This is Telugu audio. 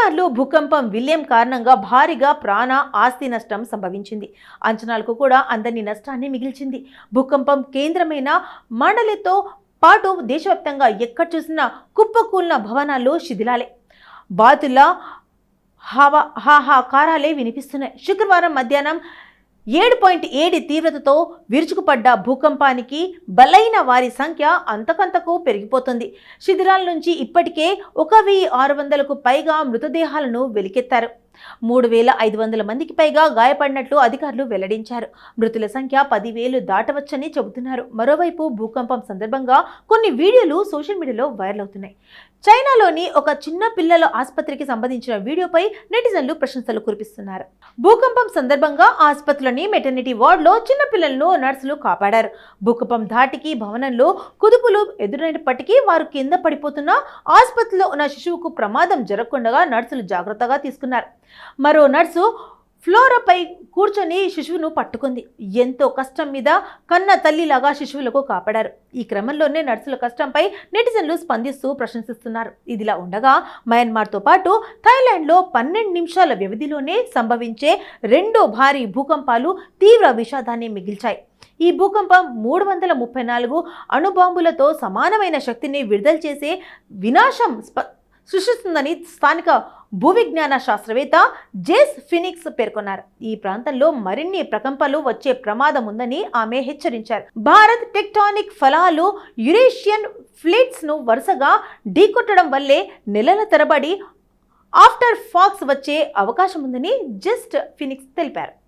మ్యాన్మార్లో భూకంపం విలియం కారణంగా భారీగా ప్రాణ ఆస్తి నష్టం సంభవించింది. అంచనాలకు కూడా అందని నష్టాన్ని మిగిల్చింది. భూకంపం కేంద్రమైన మండలితో పాటు దేశవ్యాప్తంగా ఎక్కడ చూసినా కుప్పకూలిన భవనాల్లో శిథిలాలే, బాతుల హాహాకారాలే వినిపిస్తున్నాయి. శుక్రవారం మధ్యాహ్నం 7.7 తీవ్రతతో విరుచుకుపడ్డ భూకంపానికి బలైన వారి సంఖ్య అంతకంతకు పెరిగిపోతుంది. శిథిలాల నుంచి ఇప్పటికే 1600కు పైగా మృతదేహాలను వెలికెత్తారు. 3500 మందికి పైగా గాయపడినట్లు అధికారులు వెల్లడించారు. మృతుల సంఖ్య 10,000 దాటవచ్చని చెబుతున్నారు. మరోవైపు భూకంపం సందర్భంగా కొన్ని వీడియోలు సోషల్ మీడియాలో వైరల్ అవుతున్నాయి. చైనాలోని ఒక చిన్న పిల్లల ఆసుపత్రికి సంబంధించిన వీడియోపై నెటిజన్లు ప్రశంసలు కురిపిస్తున్నారు. భూకంపం సందర్భంగా ఆసుపత్రిలోని మెటర్నిటీ వార్డులో చిన్న పిల్లలను నర్సులు కాపాడారు. భూకంపం ధాటికి భవనంలో కుదుపులు ఎదురైనప్పటికీ వారు కింద పడిపోతున్న ఆసుపత్రిలో ఉన్న శిశువుకు ప్రమాదం జరగకుండా నర్సులు జాగ్రత్తగా తీసుకున్నారు. మరో నర్సు ఫ్లోర్పై కూర్చొని శిశువును పట్టుకుంది. ఎంతో కష్టం మీద కన్న తల్లిలాగా శిశువులకు కాపాడారు. ఈ క్రమంలోనే నర్సుల కష్టంపై నెటిజన్లు స్పందిస్తూ ప్రశంసిస్తున్నారు. ఇదిలా ఉండగా మయన్మార్తో పాటు థాయిలాండ్లో 12 నిమిషాల వ్యవధిలోనే సంభవించే 2 భారీ భూకంపాలు తీవ్ర విషాదాన్ని మిగిల్చాయి. ఈ భూకంపం 334 అణుబాంబులతో సమానమైన శక్తిని విడుదల చేసే వినాశం సృష్టిస్తుందని స్థానిక భూవిజ్ఞాన శాస్త్రవేత్త జేస్ ఫినిక్స్ పేర్కొన్నారు. ఈ ప్రాంతంలో మరిన్ని ప్రకంపనలు వచ్చే ప్రమాదం ఉందని ఆమె హెచ్చరించారు. భారత్ టెక్టానిక్ ఫలాలు యురేషియన్ ప్లేట్స్ ను వరుసగా ఢీకొట్టడం వల్లే నెలల తరబడి ఆఫ్టర్ ఫాక్స్ వచ్చే అవకాశం ఉందని జస్ట్ ఫినిక్స్ తెలిపారు.